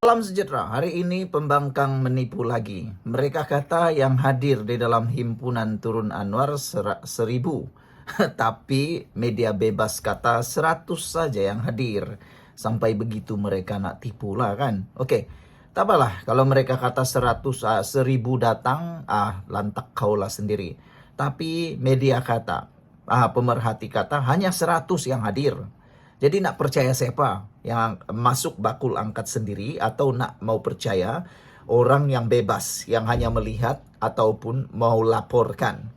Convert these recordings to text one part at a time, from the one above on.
Salam sejahtera, hari ini pembangkang menipu lagi. Mereka kata yang hadir di dalam himpunan Turun Anwar 1000. Tapi media bebas kata 100 saja yang hadir. Sampai begitu mereka nak tipu lah kan. Oke, tak apalah kalau mereka kata 100, 1000 datang, lantak kaulah sendiri. Tapi media kata, pemerhati kata hanya 100 yang hadir. Jadi nak percaya siapa? Yang masuk bakul angkat sendiri atau nak mau percaya orang yang bebas, yang hanya melihat ataupun mau laporkan.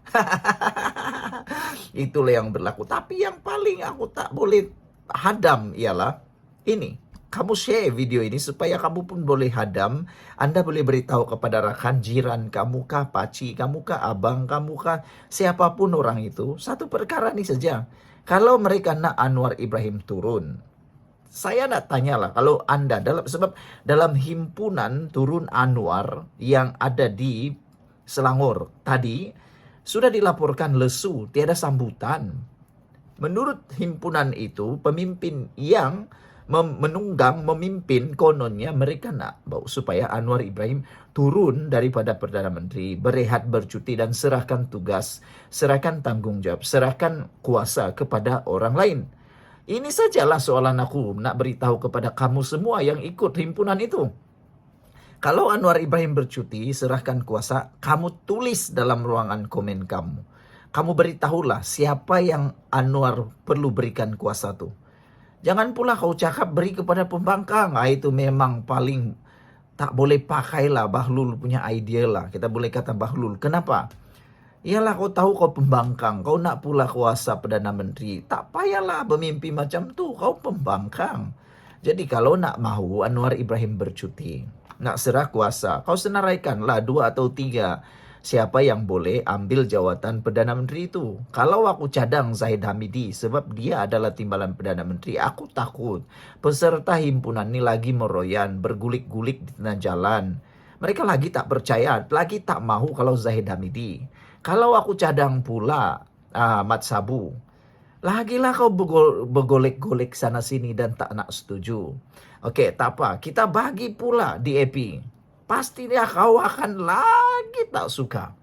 Itulah yang berlaku. Tapi yang paling aku tak boleh hadam ialah ini. Kamu share video ini supaya kamu pun boleh hadam. Anda boleh beritahu kepada rakan, jiran kamu kah, paci kamu kah, abang kamu kah, siapapun orang itu. Satu perkara ini saja. Kalau mereka nak Anwar Ibrahim turun, saya nak tanyalah kalau Anda sebab dalam himpunan Turun Anwar yang ada di Selangor tadi sudah dilaporkan lesu, tiada sambutan. Menurut himpunan itu, pemimpin yang memimpin kononnya mereka nak supaya Anwar Ibrahim turun daripada Perdana Menteri, berehat, bercuti dan serahkan tugas, serahkan tanggung jawab, serahkan kuasa kepada orang lain. Ini sajalah soalan aku nak beritahu kepada kamu semua yang ikut himpunan itu. Kalau Anwar Ibrahim bercuti, serahkan kuasa, kamu tulis dalam ruangan komen kamu. Kamu beritahulah siapa yang Anwar perlu berikan kuasa tuh. Jangan pula kau cakap beri kepada pembangkang. Itu memang paling tak boleh pakailah, Bahlul punya idea lah. Kita boleh kata Bahlul. Kenapa? Ialah kau tahu kau pembangkang. Kau nak pula kuasa Perdana Menteri. Tak payahlah bermimpi macam tu. Kau pembangkang. Jadi kalau nak mahu Anwar Ibrahim bercuti, nak serah kuasa, kau senaraikanlah 2 atau 3 siapa yang boleh ambil jawatan Perdana Menteri itu. Kalau aku cadang Zahid Hamidi sebab dia adalah timbalan Perdana Menteri, aku takut peserta himpunan ini lagi meroyan, bergulik-gulik di tengah jalan. Mereka lagi tak percaya, lagi tak mahu kalau Zahid Hamidi. Kalau aku cadang pula Mat Sabu, lagilah kau bergolek-golek sana sini dan tak nak setuju. Oke, tak apa, kita bagi pula DAP. Pasti dia kau akan lagi tak suka.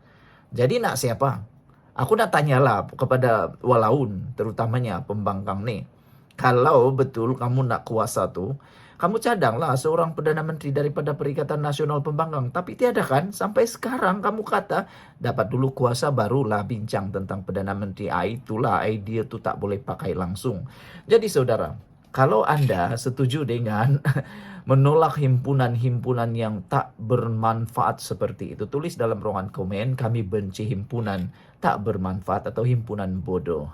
Jadi nak siapa? Aku nak tanyalah kepada walaun, terutamanya pembangkang nih. Kalau betul kamu nak kuasa tuh, kamu cadanglah seorang Perdana Menteri daripada Perikatan Nasional Pembangkang. Tapi tiada kan, sampai sekarang kamu kata, dapat dulu kuasa barulah bincang tentang Perdana Menteri. Itulah idea tuh tak boleh pakai langsung. Jadi saudara, kalau Anda setuju dengan menolak himpunan-himpunan yang tak bermanfaat seperti itu, tulis dalam ruangan komen, kami benci himpunan tak bermanfaat atau himpunan bodoh.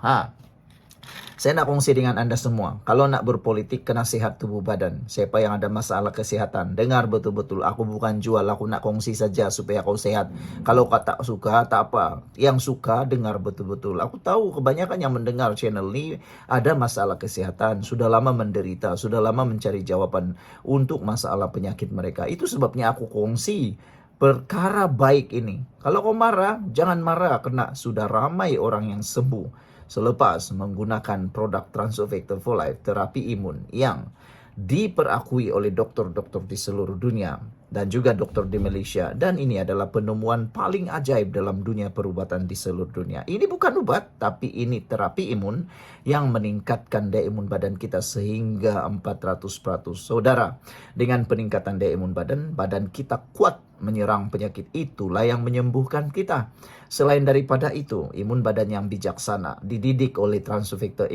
Saya nak kongsi dengan Anda semua. Kalau nak berpolitik, kena sihat tubuh badan. Siapa yang ada masalah kesehatan, dengar betul-betul. Aku bukan jual, aku nak kongsi saja supaya kau sehat. Kalau kau tak suka, tak apa. Yang suka, dengar betul-betul. Aku tahu kebanyakan yang mendengar channel ini ada masalah kesehatan. Sudah lama menderita, sudah lama mencari jawaban untuk masalah penyakit mereka. Itu sebabnya aku kongsi perkara baik ini. Kalau kau marah, jangan marah karena sudah ramai orang yang sembuh selepas menggunakan produk Transovector for Life, terapi imun yang diperakui oleh dokter-dokter di seluruh dunia dan juga dokter di Malaysia. Dan ini adalah penemuan paling ajaib dalam dunia perubatan di seluruh dunia. Ini bukan obat, tapi ini terapi imun yang meningkatkan daya imun badan kita sehingga 400%. Saudara, dengan peningkatan daya imun badan, badan kita kuat menyerang penyakit. Itulah yang menyembuhkan kita. Selain daripada itu, imun badan yang bijaksana dididik oleh Transovector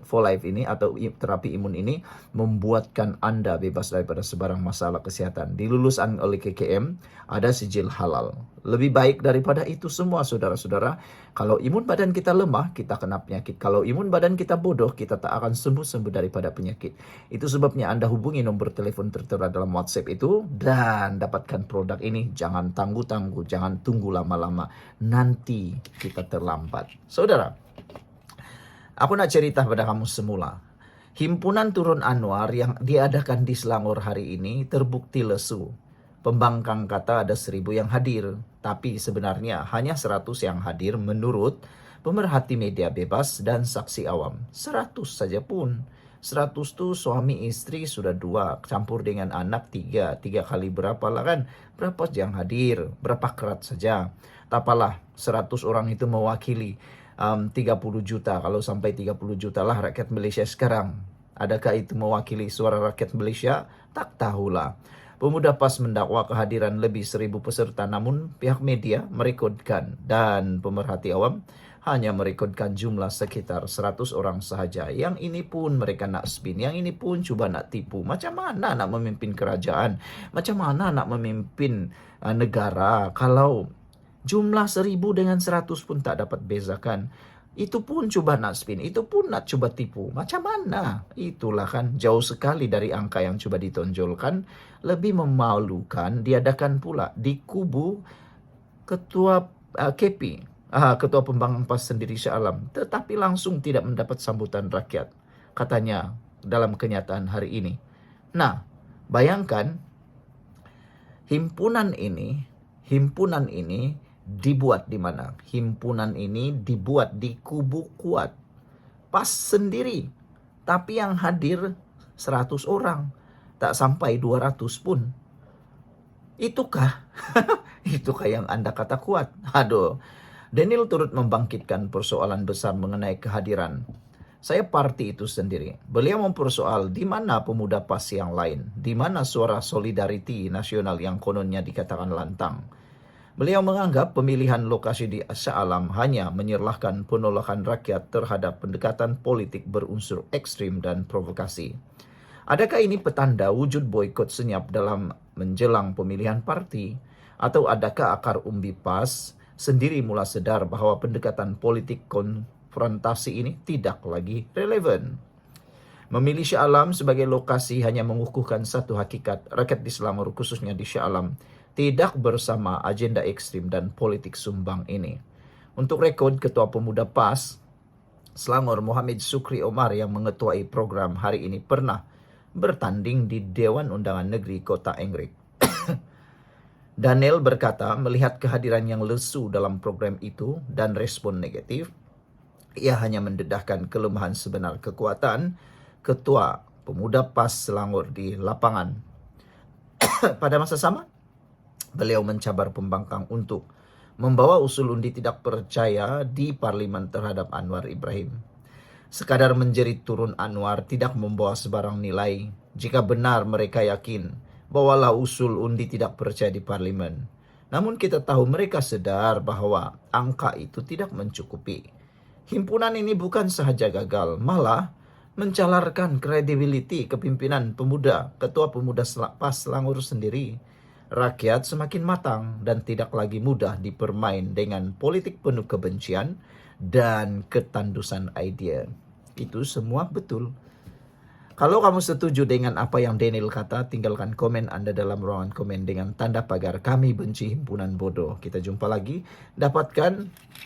for Life ini atau terapi imun ini membuatkan Anda bebas daripada sebarang masalah kesehatan. Dilulusan oleh KKM, ada sijil halal. Lebih baik daripada itu semua, saudara-saudara. Kalau imun badan kita lemah, kita kena penyakit. Kalau imun badan kita bodoh, kita tak akan sembuh-sembuh daripada penyakit. Itu sebabnya Anda hubungi nomor telepon tertera dalam WhatsApp itu dan dapatkan produk ini. Jangan tangguh-tangguh, jangan tunggu lama-lama. Nanti kita terlambat. Saudara, aku nak cerita pada kamu semula. Himpunan Turun Anwar yang diadakan di Selangor hari ini terbukti lesu. Pembangkang kata ada 1000 yang hadir, tapi sebenarnya hanya 100 yang hadir menurut pemerhati media bebas dan saksi awam. 100 saja pun. 100 tuh suami istri sudah 2, campur dengan anak 3. 3 kali berapa lah kan? Berapa yang hadir? Berapa kerat saja? Tak apalah, 100 orang itu mewakili 30 juta. Kalau sampai 30 juta lah rakyat Malaysia sekarang. Adakah itu mewakili suara rakyat Malaysia? Tak tahulah. Pemuda PAS mendakwa kehadiran lebih 1,000 peserta, namun pihak media merekodkan dan pemerhati awam hanya merekodkan jumlah sekitar 100 orang sahaja. Yang ini pun mereka nak spin, yang ini pun cuba nak tipu. Macam mana nak memimpin kerajaan? Macam mana nak memimpin negara kalau jumlah 1,000 dengan 100 pun tak dapat bezakan? Itu pun coba nak spin, itu pun nak coba tipu. Macam mana? Itulah kan jauh sekali dari angka yang coba ditonjolkan. Lebih memalukan diadakan pula di kubu Ketua KP, Ketua Pembangkang PAS sendiri Shah Alam. Tetapi langsung tidak mendapat sambutan rakyat, katanya dalam kenyataan hari ini. Nah, bayangkan himpunan ini dibuat di mana? Himpunan ini dibuat di kubu kuat PAS sendiri. Tapi yang hadir 100 orang. Tak sampai 200 pun. Itukah? Itukah yang Anda kata kuat? Aduh. Daniel turut membangkitkan persoalan besar mengenai kehadiran. Saya parti itu sendiri. Beliau mempersoal di mana pemuda PAS yang lain. Di mana suara solidariti nasional yang kononnya dikatakan lantang. Beliau menganggap pemilihan lokasi di Shah Alam hanya menyerlahkan penolakan rakyat terhadap pendekatan politik berunsur ekstrim dan provokasi. Adakah ini petanda wujud boikot senyap dalam menjelang pemilihan parti? Atau adakah akar umbi PAS sendiri mula sadar bahwa pendekatan politik konfrontasi ini tidak lagi relevan? Memilih Shah Alam sebagai lokasi hanya mengukuhkan satu hakikat, rakyat di Selangor khususnya di Shah Alam tidak bersama agenda ekstrim dan politik sumbang ini. Untuk rekod, Ketua Pemuda PAS Selangor Muhammad Sukri Omar yang mengetuai program hari ini pernah bertanding di Dewan Undangan Negeri Kota Anggrek. Daniel berkata melihat kehadiran yang lesu dalam program itu dan respon negatif, ia hanya mendedahkan kelemahan sebenar kekuatan Ketua Pemuda PAS Selangor di lapangan. Pada masa sama, beliau mencabar pembangkang untuk membawa usul undi tidak percaya di parlimen terhadap Anwar Ibrahim. Sekadar menjerit turun Anwar tidak membawa sebarang nilai jika benar mereka yakin bawalah usul undi tidak percaya di parlimen. Namun kita tahu mereka sedar bahwa angka itu tidak mencukupi. Himpunan ini bukan sahaja gagal, malah mencalarkan kredibiliti kepimpinan pemuda, Ketua Pemuda PAS Selangor sendiri. Rakyat semakin matang dan tidak lagi mudah dipermain dengan politik penuh kebencian dan ketandusan idea. Itu semua betul. Kalau kamu setuju dengan apa yang Daniel kata, tinggalkan komen Anda dalam ruangan komen dengan tanda pagar kami benci himpunan bodoh. Kita jumpa lagi. Dapatkan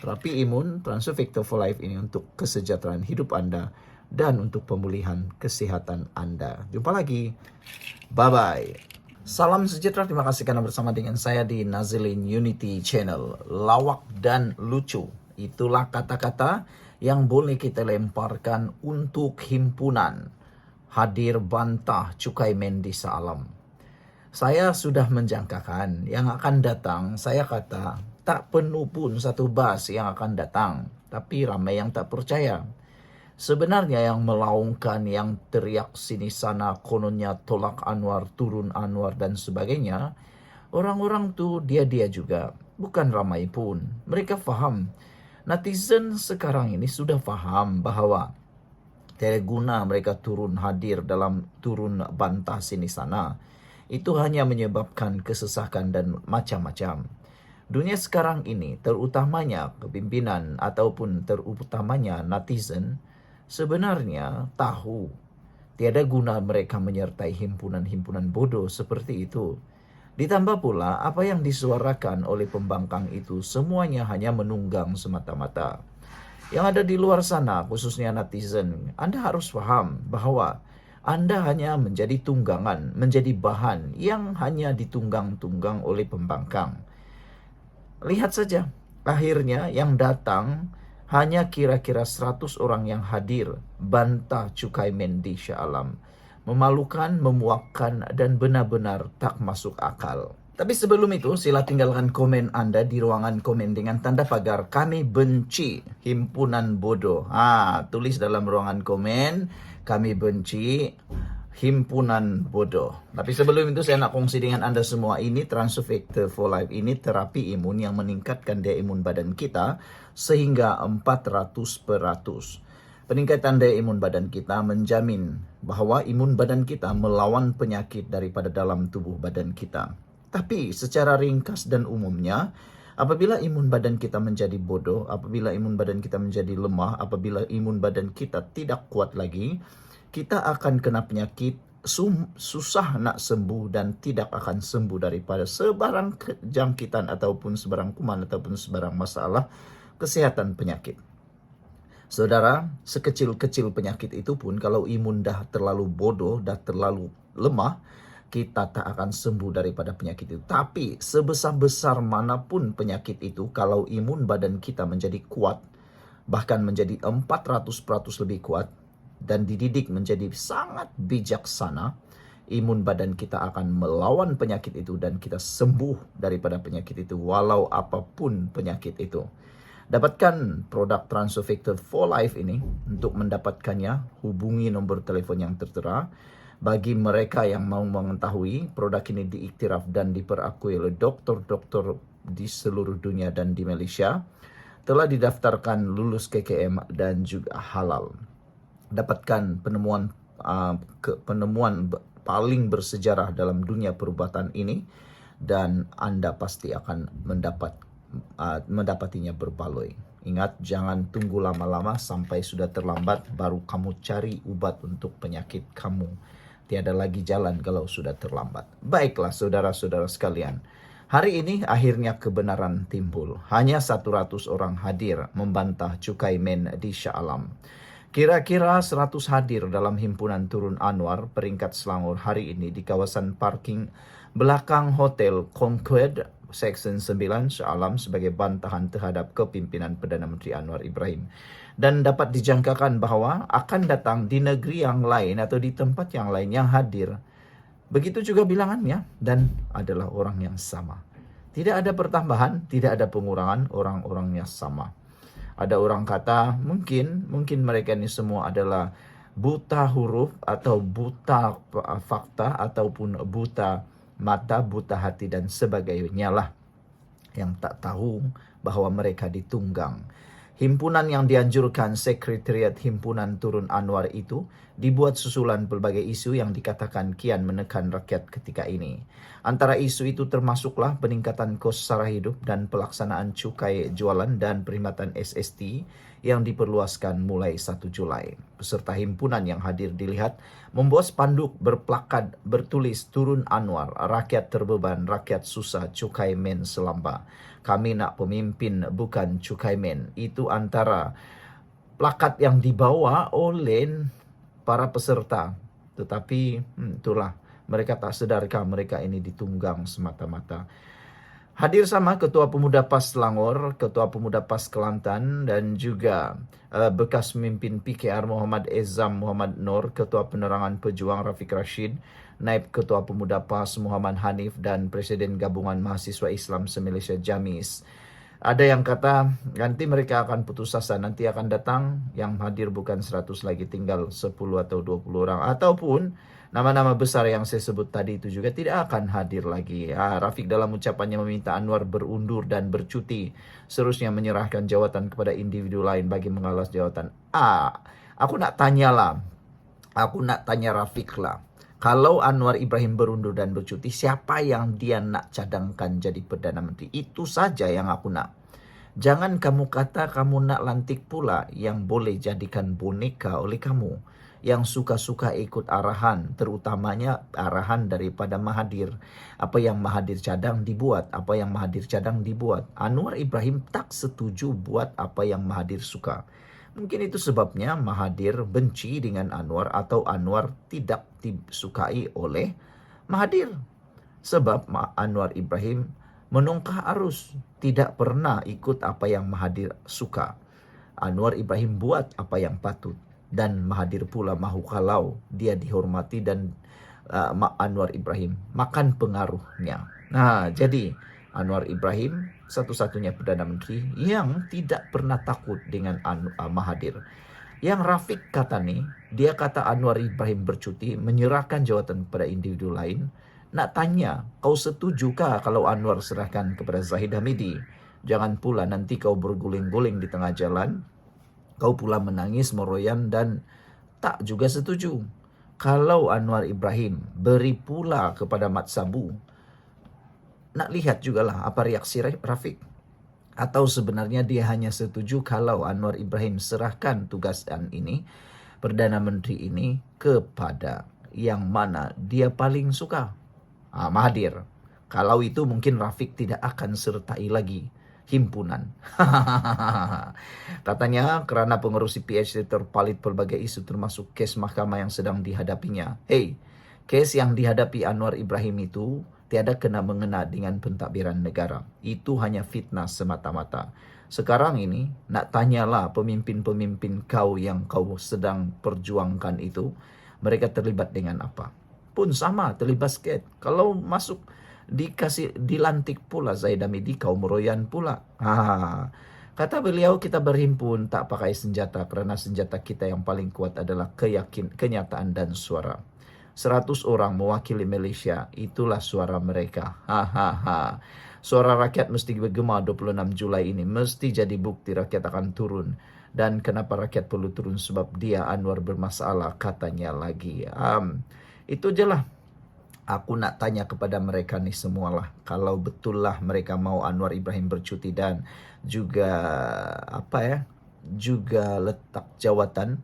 terapi imun Transovictor for Life ini untuk kesejahteraan hidup Anda dan untuk pemulihan kesehatan Anda. Jumpa lagi. Bye-bye. Salam sejahtera, terima kasih karena bersama dengan saya di Nazilin Unity Channel. Lawak dan lucu, itulah kata-kata yang boleh kita lemparkan untuk himpunan. Hadir bantah cukai mendi Shah Alam. Saya sudah menjangkakan yang akan datang, saya kata tak penuh pun satu bas yang akan datang. Tapi ramai yang tak percaya. Sebenarnya yang melaungkan, yang teriak sini sana, kononnya tolak Anwar, turun Anwar dan sebagainya, orang-orang tuh dia juga, bukan ramai pun. Mereka faham, netizen sekarang ini sudah faham bahwa tidak guna mereka turun hadir dalam turun bantah sini sana. Itu hanya menyebabkan kesesakan dan macam-macam. Dunia sekarang ini, terutamanya kepimpinan ataupun terutamanya netizen, sebenarnya tahu tiada guna mereka menyertai himpunan-himpunan bodoh seperti itu. Ditambah pula apa yang disuarakan oleh pembangkang itu semuanya hanya menunggang semata-mata. Yang ada di luar sana, khususnya netizen, Anda harus paham bahwa Anda hanya menjadi tunggangan, menjadi bahan yang hanya ditunggang-tunggang oleh pembangkang. Lihat saja, akhirnya yang datang Hanya kira-kira 100 orang yang hadir bantah Cukaimen di Shah Alam. Memalukan, memuakkan, dan benar-benar tak masuk akal. Tapi sebelum itu, sila tinggalkan komen Anda di ruangan komen dengan tanda pagar kami benci himpunan bodoh. Tulis dalam ruangan komen, kami benci himpunan bodoh. Tapi sebelum itu saya nak kongsi dengan Anda semua, ini Transofector for Life, ini terapi imun yang meningkatkan daya imun badan kita sehingga 400%. Peningkatan daya imun badan kita menjamin bahwa imun badan kita melawan penyakit daripada dalam tubuh badan kita. Tapi secara ringkas dan umumnya, apabila imun badan kita menjadi bodoh, apabila imun badan kita menjadi lemah, apabila imun badan kita tidak kuat lagi, kita akan kena penyakit, susah nak sembuh dan tidak akan sembuh daripada sebarang jangkitan ataupun sebarang kuman ataupun sebarang masalah kesehatan penyakit. Saudara, sekecil-kecil penyakit itu pun kalau imun dah terlalu bodoh, dah terlalu lemah, kita tak akan sembuh daripada penyakit itu. Tapi sebesar-besar manapun penyakit itu, kalau imun badan kita menjadi kuat, bahkan menjadi 400% lebih kuat, dan dididik menjadi sangat bijaksana, imun badan kita akan melawan penyakit itu dan kita sembuh daripada penyakit itu walau apapun penyakit itu. Dapatkan produk Transofector for Life ini. Untuk mendapatkannya, hubungi nombor telefon yang tertera. Bagi mereka yang mau mengetahui, produk ini diiktiraf dan diperakui oleh dokter-dokter di seluruh dunia dan di Malaysia. Telah didaftarkan lulus KKM dan juga halal. Dapatkan penemuan paling bersejarah dalam dunia perubatan ini dan Anda pasti akan mendapatinya berbaloi. Ingat, jangan tunggu lama-lama sampai sudah terlambat baru kamu cari ubat untuk penyakit kamu. Tiada lagi jalan kalau sudah terlambat. Baiklah saudara-saudara sekalian, hari ini akhirnya kebenaran timbul. Hanya 100 orang hadir membantah Cukaimen di Shah Alam. Kira-kira 100 hadir dalam himpunan Turun Anwar peringkat Selangor hari ini di kawasan parking belakang Hotel Concord, Section 9 Shah Alam sebagai bantahan terhadap kepimpinan Perdana Menteri Anwar Ibrahim. Dan dapat dijangkakan bahawa akan datang di negeri yang lain atau di tempat yang lain yang hadir. Begitu juga bilangannya dan adalah orang yang sama. Tidak ada pertambahan, tidak ada pengurangan, orang-orangnya sama. Ada orang kata mungkin mereka ini semua adalah buta huruf atau buta fakta ataupun buta mata, buta hati dan sebagainya lah, yang tak tahu bahawa mereka ditunggang. Himpunan yang dianjurkan Sekretariat Himpunan Turun Anwar itu dibuat susulan pelbagai isu yang dikatakan kian menekan rakyat ketika ini. Antara isu itu termasuklah peningkatan kos sara hidup dan pelaksanaan cukai jualan dan perkhidmatan SST yang diperluaskan mulai 1 Julai. Peserta himpunan yang hadir dilihat membawa spanduk berplakat bertulis Turun Anwar, rakyat terbeban, rakyat susah, Cukaimen selamba. Kami nak pemimpin bukan Cukaimen. Itu antara plakat yang dibawa oleh para peserta. Tetapi itulah, mereka tak sedarkah mereka ini ditunggang semata-mata. Hadir sama Ketua Pemuda PAS Selangor, Ketua Pemuda PAS Kelantan dan juga bekas pemimpin PKR Muhammad Ezam Muhammad Nur, Ketua Penerangan Pejuang Rafiq Rashid, Naib Ketua Pemuda PAS Muhammad Hanif dan Presiden Gabungan Mahasiswa Islam se-Malaysia Jamis. Ada yang kata nanti mereka akan putus asa, nanti akan datang yang hadir bukan 100 lagi, tinggal 10 atau 20 orang. Ataupun nama-nama besar yang saya sebut tadi itu juga tidak akan hadir lagi. Rafiq dalam ucapannya meminta Anwar berundur dan bercuti. Seterusnya menyerahkan jawatan kepada individu lain bagi mengalas jawatan. Aku nak tanya Rafiq lah. Kalau Anwar Ibrahim berundur dan bercuti, siapa yang dia nak cadangkan jadi Perdana Menteri? Itu saja yang aku nak. Jangan kamu kata kamu nak lantik pula yang boleh jadikan boneka oleh kamu. Yang suka-suka ikut arahan, terutamanya arahan daripada Mahathir. Apa yang Mahathir cadang dibuat, apa yang Mahathir cadang dibuat. Anwar Ibrahim tak setuju buat apa yang Mahathir suka. Mungkin itu sebabnya Mahathir benci dengan Anwar atau Anwar tidak disukai oleh Mahathir. Sebab Anwar Ibrahim menongkah arus, tidak pernah ikut apa yang Mahathir suka. Anwar Ibrahim buat apa yang patut, dan Mahathir pula mahu kalau dia dihormati dan Anwar Ibrahim makan pengaruhnya. Nah, jadi Anwar Ibrahim satu-satunya Perdana Menteri yang tidak pernah takut dengan Mahathir. Yang Rafiq kata nih, dia kata Anwar Ibrahim bercuti, menyerahkan jawatan kepada individu lain. Nak tanya, kau setujukah kalau Anwar serahkan kepada Zahid Hamidi? Jangan pula nanti kau berguling-guling di tengah jalan, kau pula menangis, meroyan, dan tak juga setuju. Kalau Anwar Ibrahim beri pula kepada Mat Sabu, nak lihat jugalah apa reaksi Rafiq. Atau sebenarnya dia hanya setuju kalau Anwar Ibrahim serahkan tugasan ini, Perdana Menteri ini, kepada yang mana dia paling suka, Mahathir. Kalau itu mungkin Rafiq tidak akan sertai lagi himpunan. Katanya kerana pengerusi PHD terpalit pelbagai isu termasuk kes mahkamah yang sedang dihadapinya. Hey, kes yang dihadapi Anwar Ibrahim itu tiada kena mengena dengan pentadbiran negara. Itu hanya fitnah semata-mata. Sekarang ini, nak tanyalah pemimpin-pemimpin kau yang kau sedang perjuangkan itu, mereka terlibat dengan apa? Pun sama, terlibat sikit. Kalau masuk dilantik pula Zahid Hamidi, kau meroyan pula. Kata beliau, kita berhimpun tak pakai senjata kerana senjata kita yang paling kuat adalah kenyataan dan suara. 100 orang mewakili Malaysia, itulah suara mereka. Suara rakyat mesti bergema 26 Julai ini. Mesti jadi bukti rakyat akan turun. Dan kenapa rakyat perlu turun? Sebab dia Anwar bermasalah, katanya lagi. Itu je lah. Aku nak tanya kepada mereka ni semualah. Kalau betul lah mereka mau Anwar Ibrahim bercuti dan juga juga letak jawatan,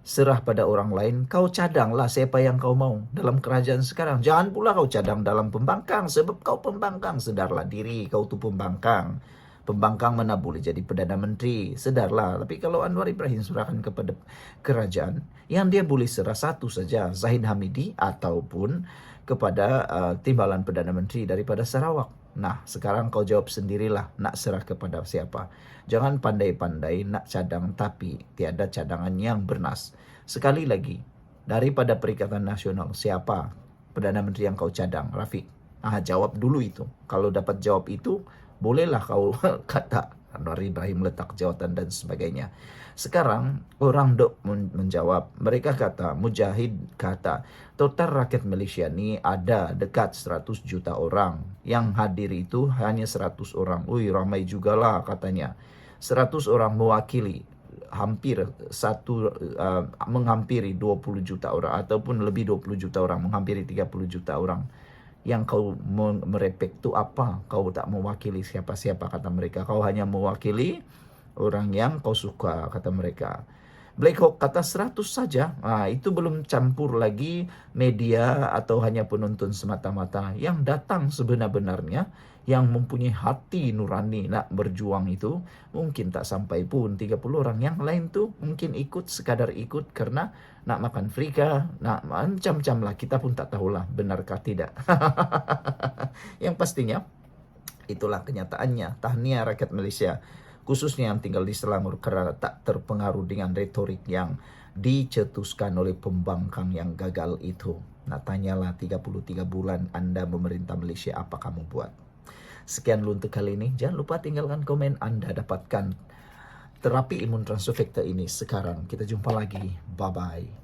serah pada orang lain, kau cadanglah siapa yang kau mau dalam kerajaan sekarang. Jangan pula kau cadang dalam pembangkang, sebab kau pembangkang. Sedarlah diri, kau tu pembangkang. Pembangkang mana boleh jadi Perdana Menteri, sedarlah. Tapi kalau Anwar Ibrahim serahkan kepada kerajaan, yang dia boleh serah satu saja, Zahid Hamidi ataupun kepada timbalan Perdana Menteri daripada Sarawak. Nah, sekarang kau jawab sendirilah nak serah kepada siapa. Jangan pandai-pandai nak cadang tapi tiada cadangan yang bernas. Sekali lagi, daripada Perikatan Nasional, siapa Perdana Menteri yang kau cadang, Rafiq? Jawab dulu itu. Kalau dapat jawab itu, bolehlah kau kata Anwar Ibrahim letak jawatan dan sebagainya. Sekarang orang dok menjawab. Mereka kata, Mujahid kata, total rakyat Malaysia ni ada dekat 100 juta orang. Yang hadir itu hanya 100 orang. Ramai jugalah katanya. 100 orang mewakili hampir menghampiri 20 juta orang ataupun lebih 20 juta orang, menghampiri 30 juta orang. Yang kau merepek tu apa? Kau tak mewakili siapa-siapa, kata mereka. Kau hanya mewakili orang yang kau suka, kata mereka. Black Hawk kata 100 saja. Itu belum campur lagi media atau hanya penonton semata-mata yang datang sebenar-benarnya, yang mempunyai hati nurani nak berjuang itu mungkin tak sampai pun 30 orang. Yang lain tu mungkin ikut sekadar ikut kerana nak makan free kah, nak macam-macam lah. Kita pun tak tahulah benarkah tidak. Yang pastinya itulah kenyataannya. Tahniah rakyat Malaysia, khususnya yang tinggal di Selangor, kerana tak terpengaruh dengan retorik yang dicetuskan oleh pembangkang yang gagal itu. Nak tanyalah 33 bulan anda memerintah Malaysia, apa kamu buat? Sekian dulu untuk kali ini. Jangan lupa tinggalkan komen anda dapatkan terapi imun transfer factor ini sekarang. Kita jumpa lagi. Bye-bye.